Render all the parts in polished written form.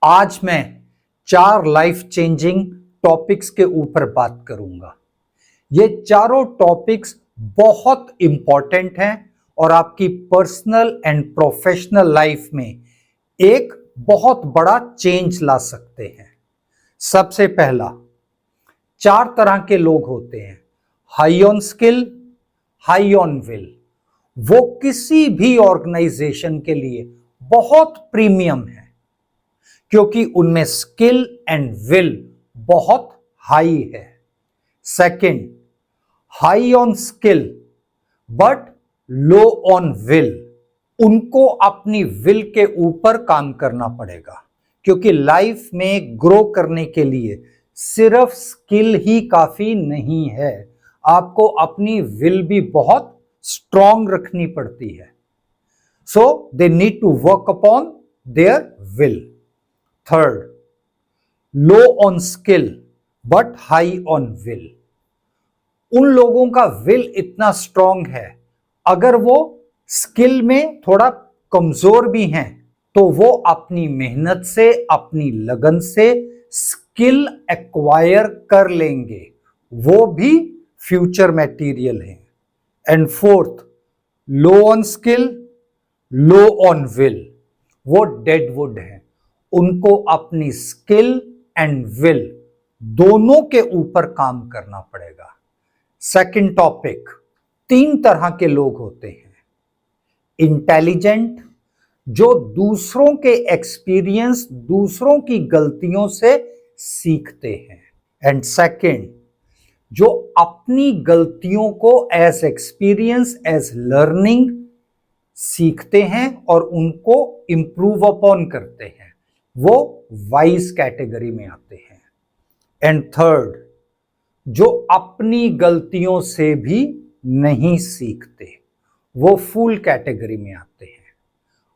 आज मैं 4 life changing topics के ऊपर बात करूंगा। ये चारों टॉपिक्स बहुत इंपॉर्टेंट हैं और आपकी पर्सनल एंड प्रोफेशनल लाइफ में एक बहुत बड़ा चेंज ला सकते हैं। सबसे पहला, 4 तरह के लोग होते हैं, high on skill, high on will. वो किसी भी ऑर्गेनाइजेशन के लिए बहुत प्रीमियम है क्योंकि उनमें स्किल एंड विल बहुत हाई है। Second, high on skill but low on will. उनको अपनी विल के ऊपर काम करना पड़ेगा क्योंकि लाइफ में ग्रो करने के लिए सिर्फ स्किल ही काफी नहीं है, आपको अपनी विल भी बहुत स्ट्रांग रखनी पड़ती है। So they need to work upon their will. Third, low on skill but high on will. उन लोगों का विल इतना स्ट्रांग है, अगर वो स्किल में थोड़ा कमजोर भी हैं तो वो अपनी मेहनत से, अपनी लगन से स्किल एक्वायर कर लेंगे, वो भी फ्यूचर मटेरियल है। And fourth, low on skill, low on will, वो डेडवुड है। उनको अपनी स्किल एंड विल दोनों के ऊपर काम करना पड़ेगा। सेकंड टॉपिक, 3 तरह के लोग होते हैं। इंटेलिजेंट, जो दूसरों के एक्सपीरियंस, दूसरों की गलतियों से सीखते हैं। एंड सेकंड, जो अपनी गलतियों को एज एक्सपीरियंस, एज लर्निंग सीखते हैं और उनको इंप्रूव अपॉन करते हैं, वो वाइज कैटेगरी में आते हैं। एंड थर्ड, जो अपनी गलतियों से भी नहीं सीखते, वो फूल कैटेगरी में आते हैं।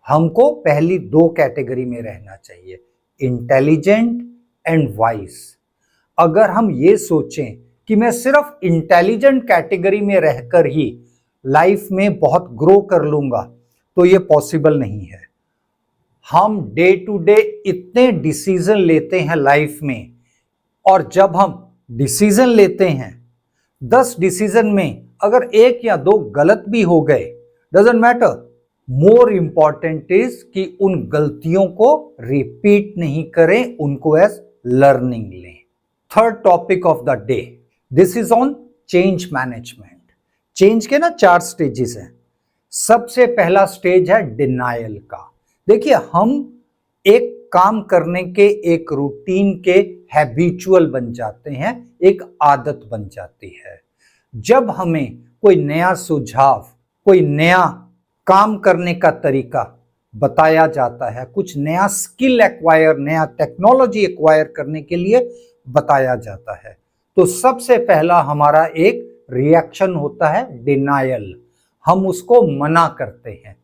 हमको पहली 2 कैटेगरी में रहना चाहिए, इंटेलिजेंट एंड वाइज। अगर हम ये सोचें कि मैं सिर्फ इंटेलिजेंट कैटेगरी में रहकर ही लाइफ में बहुत ग्रो कर लूंगा, तो ये पॉसिबल नहीं है। हम डे टू डे इतने डिसीजन लेते हैं लाइफ में, और जब हम डिसीजन लेते हैं 10 डिसीजन में अगर 1 या 2 गलत भी हो गए, doesn't matter, more important is कि उन गलतियों को रिपीट नहीं करें, उनको एज लर्निंग लें। Third topic of the day, this is on change management. Change के ना 4 स्टेजेस हैं। सबसे पहला स्टेज है डिनायल का। देखिए, हम एक काम करने के, एक रूटीन के हैबिचुअल बन जाते हैं, एक आदत बन जाती है। जब हमें कोई नया सुझाव, कोई नया काम करने का तरीका बताया जाता है, कुछ नया स्किल एक्वायर, नया टेक्नोलॉजी एक्वायर करने के लिए बताया जाता है, तो सबसे पहला हमारा एक रिएक्शन होता है डिनायल। हम उसको मना करते हैं,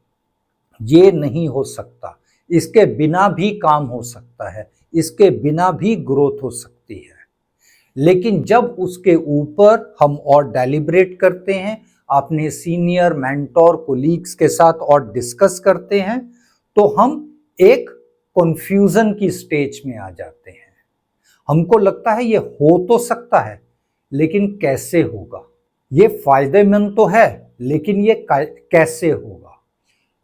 ये नहीं हो सकता, इसके बिना भी काम हो सकता है, इसके बिना भी ग्रोथ हो सकती है। लेकिन जब उसके ऊपर हम और डेलिब्रेट करते हैं, अपने सीनियर, मेंटोर, कोलीग्स के साथ और डिस्कस करते हैं, तो हम एक कंफ्यूजन की स्टेज में आ जाते हैं। हमको लगता है ये हो तो सकता है, लेकिन कैसे होगा? ये फायदेमंद तो है, लेकिन ये कैसे होगा?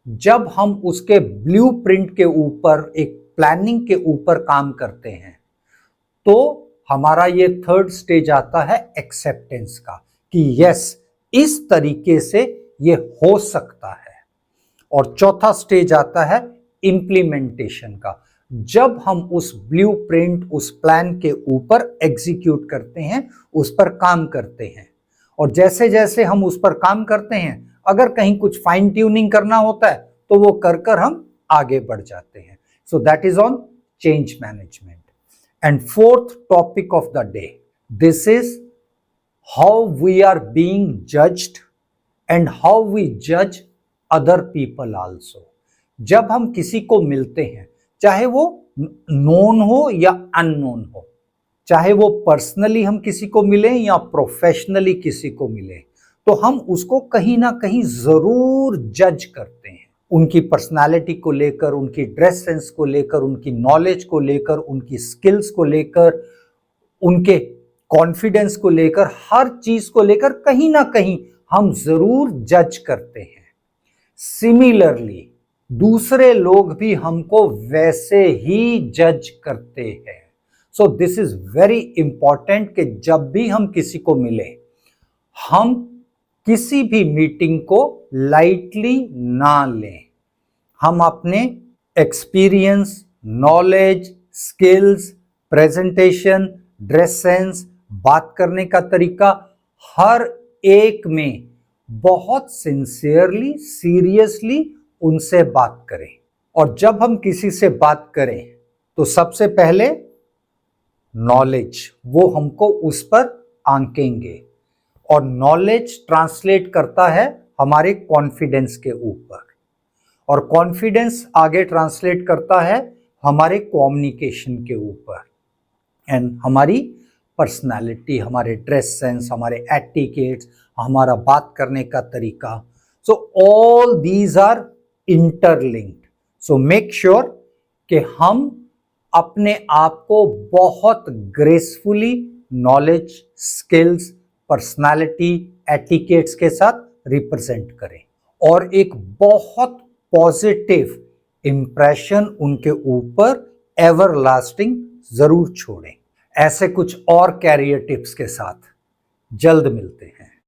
जब हम उसके ब्लूप्रिंट के ऊपर, एक प्लानिंग के ऊपर काम करते हैं, तो हमारा ये थर्ड स्टेज आता है एक्सेप्टेंस का, कि यस, इस तरीके से ये हो सकता है। और चौथा स्टेज आता है इंप्लीमेंटेशन का, जब हम उस ब्लूप्रिंट, उस प्लान के ऊपर एग्जीक्यूट करते हैं, उस पर काम करते हैं। और जैसे जैसे हम उस पर काम करते हैं, अगर कहीं कुछ फाइन ट्यूनिंग करना होता है तो वो कर हम आगे बढ़ जाते हैं। So that is on change management. And fourth topic of the day, this is how we are being judged and how we जज अदर पीपल आल्सो। जब हम किसी को मिलते हैं, चाहे वो नोन हो या अननोन हो, चाहे वो पर्सनली हम किसी को मिले या प्रोफेशनली किसी को मिले, तो हम उसको कहीं ना कहीं जरूर जज करते हैं। उनकी पर्सनालिटी को लेकर, उनकी ड्रेस सेंस को लेकर, उनकी नॉलेज को लेकर, उनकी स्किल्स को लेकर, उनके कॉन्फिडेंस को लेकर, हर चीज को लेकर कहीं ना कहीं हम जरूर जज करते हैं। सिमिलरली दूसरे लोग भी हमको वैसे ही जज करते हैं। So this is very important कि जब भी हम किसी को मिले, हम किसी भी मीटिंग को लाइटली ना लें। हम अपने experience, knowledge, skills, presentation, dress sense, बात करने का तरीका, हर एक में बहुत सिंसियरली, सीरियसली उनसे बात करें। और जब हम किसी से बात करें तो सबसे पहले नॉलेज, वो हमको उस पर आंकेंगे, और नॉलेज ट्रांसलेट करता है हमारे कॉन्फिडेंस के ऊपर, और कॉन्फिडेंस आगे ट्रांसलेट करता है हमारे कम्युनिकेशन के ऊपर, एंड हमारी पर्सनालिटी, हमारे ड्रेस सेंस, हमारे एटिकेट्स, हमारा बात करने का तरीका। So all these are interlinked. So make sure कि हम अपने आप को बहुत gracefully knowledge, skills, personality, etiquettes के साथ रिप्रेजेंट करें, और एक बहुत पॉजिटिव इंप्रेशन उनके ऊपर एवरलास्टिंग जरूर छोड़ें। ऐसे कुछ और कैरियर टिप्स के साथ जल्द मिलते हैं।